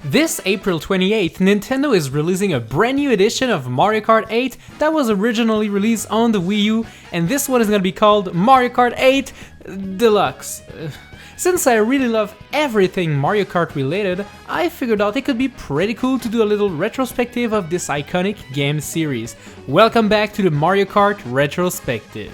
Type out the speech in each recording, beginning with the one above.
This April 28th, Nintendo is releasing a brand new edition of Mario Kart 8 that was originally released on the Wii U, and this one is gonna be called Mario Kart 8 Deluxe. Since I really love everything Mario Kart related, I figured out it could be pretty cool to do a little retrospective of this iconic game series. Welcome back to the Mario Kart Retrospective.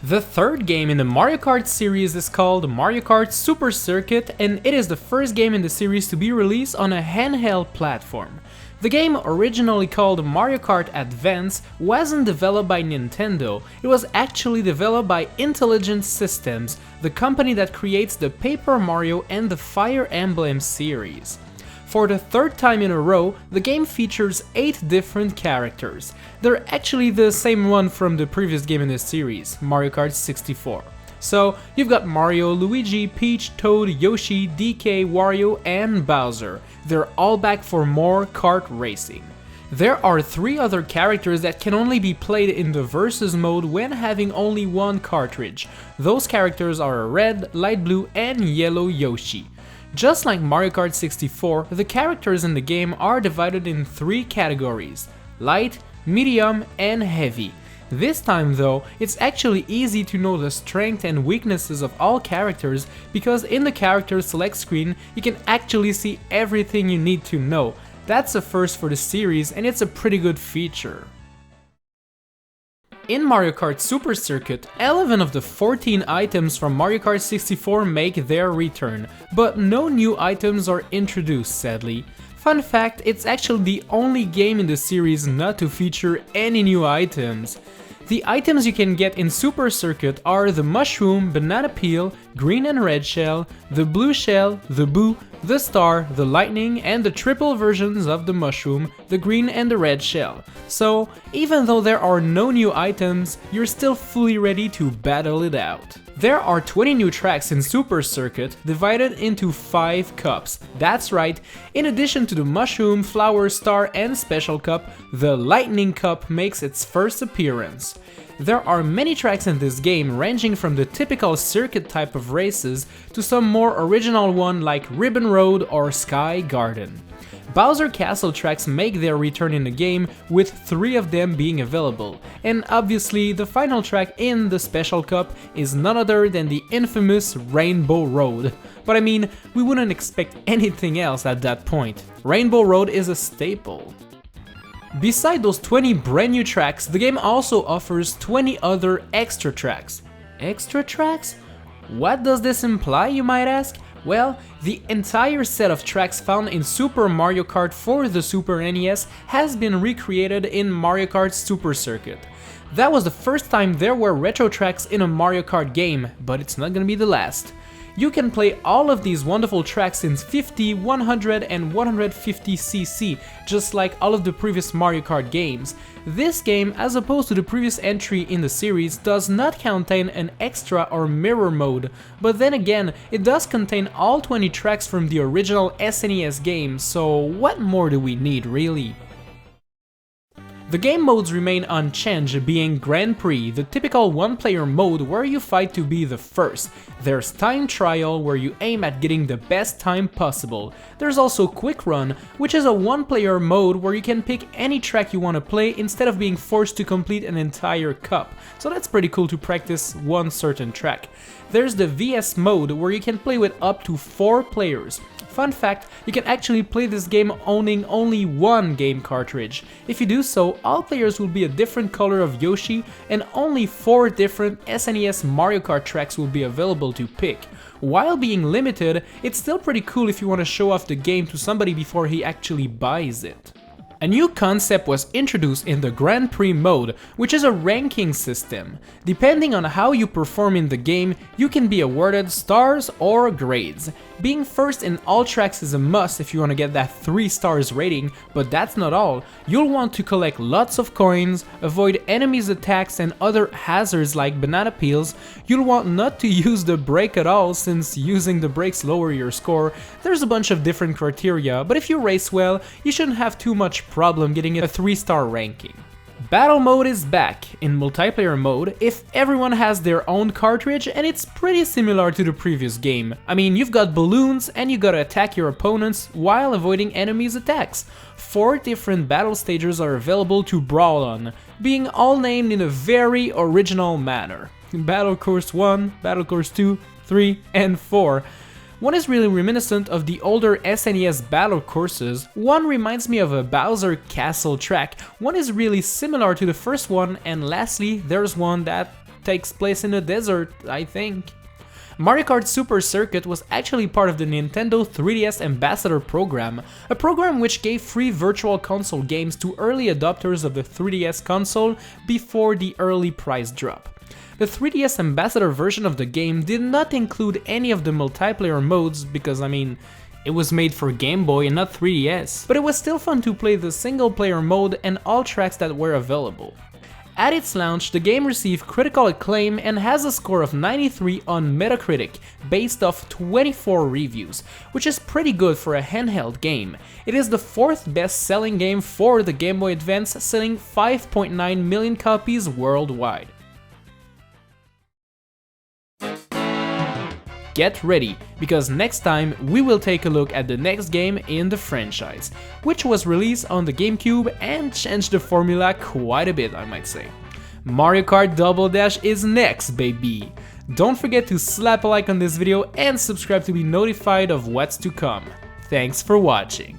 The third game in the Mario Kart series is called Mario Kart Super Circuit, and it is the first game in the series to be released on a handheld platform. The game, originally called Mario Kart Advance, wasn't developed by Nintendo, it was actually developed by Intelligent Systems, the company that creates the Paper Mario and the Fire Emblem series. For the third time in a row, the game features 8 different characters. They're actually the same one from the previous game in this series, Mario Kart 64. So, you've got Mario, Luigi, Peach, Toad, Yoshi, DK, Wario, and Bowser. They're all back for more kart racing. There are 3 other characters that can only be played in the versus mode when having only one cartridge. Those characters are Red, Light Blue, and Yellow Yoshi. Just like Mario Kart 64, the characters in the game are divided in 3 categories: light, medium, and heavy. This time though, it's actually easy to know the strengths and weaknesses of all characters because in the character select screen you can actually see everything you need to know. That's a first for the series and it's a pretty good feature. In Mario Kart Super Circuit, 11 of the 14 items from Mario Kart 64 make their return, but no new items are introduced, sadly. Fun fact, it's actually the only game in the series not to feature any new items. The items you can get in Super Circuit are the mushroom, banana peel, green and red shell, the blue shell, the boo, the star, the lightning, and the triple versions of the mushroom, the green and the red shell. So, even though there are no new items, you're still fully ready to battle it out. There are 20 new tracks in Super Circuit, divided into 5 cups. That's right, in addition to the mushroom, flower, star, and special cup, the lightning cup makes its first appearance. There are many tracks in this game, ranging from the typical circuit type of races to some more original one like Ribbon Road or Sky Garden. Bowser Castle tracks make their return in the game, with 3 of them being available, and obviously the final track in the Special Cup is none other than the infamous Rainbow Road. But I mean, we wouldn't expect anything else at that point. Rainbow Road is a staple. Beside those 20 brand new tracks, the game also offers 20 other extra tracks. Extra tracks? What does this imply, you might ask? Well, the entire set of tracks found in Super Mario Kart for the Super NES has been recreated in Mario Kart Super Circuit. That was the first time there were retro tracks in a Mario Kart game, but it's not gonna be the last. You can play all of these wonderful tracks in 50, 100 and 150cc, just like all of the previous Mario Kart games. This game, as opposed to the previous entry in the series, does not contain an extra or mirror mode, but then again, it does contain all 20 tracks from the original SNES game, so what more do we need really? The game modes remain unchanged, being Grand Prix, the typical one-player mode where you fight to be the first. There's Time Trial, where you aim at getting the best time possible. There's also Quick Run, which is a one-player mode where you can pick any track you want to play instead of being forced to complete an entire cup. So that's pretty cool to practice one certain track. There's the VS mode, where you can play with up to 4 players. Fun fact, you can actually play this game owning only one game cartridge. If you do so, all players will be a different color of Yoshi, and only 4 different SNES Mario Kart tracks will be available to pick. While being limited, it's still pretty cool if you want to show off the game to somebody before he actually buys it. A new concept was introduced in the Grand Prix mode, which is a ranking system. Depending on how you perform in the game, you can be awarded stars or grades. Being first in all tracks is a must if you want to get that 3 stars rating, but that's not all. You'll want to collect lots of coins, avoid enemies' attacks and other hazards like banana peels. You'll want not to use the brake at all, since using the brakes lower your score. There's a bunch of different criteria, but if you race well, you shouldn't have too much problem getting a 3-star ranking. Battle mode is back in multiplayer mode if everyone has their own cartridge, and it's pretty similar to the previous game. I mean, you've got balloons and you gotta attack your opponents while avoiding enemies' attacks. 4 different battle stages are available to brawl on, being all named in a very original manner. Battle Course 1, Battle Course 2, 3, and 4. One is really reminiscent of the older SNES battle courses, one reminds me of a Bowser Castle track, one is really similar to the first one, and lastly, there's one that takes place in a desert, I think. Mario Kart Super Circuit was actually part of the Nintendo 3DS Ambassador program, a program which gave free virtual console games to early adopters of the 3DS console before the early price drop. The 3DS Ambassador version of the game did not include any of the multiplayer modes because, I mean, it was made for Game Boy and not 3DS, but it was still fun to play the single player mode and all tracks that were available. At its launch, the game received critical acclaim and has a score of 93 on Metacritic, based off 24 reviews, which is pretty good for a handheld game. It is the 4th best-selling game for the Game Boy Advance, selling 5.9 million copies worldwide. Get ready, because next time we will take a look at the next game in the franchise, which was released on the GameCube and changed the formula quite a bit, I might say. Mario Kart Double Dash is next, baby! Don't forget to slap a like on this video and subscribe to be notified of what's to come. Thanks for watching.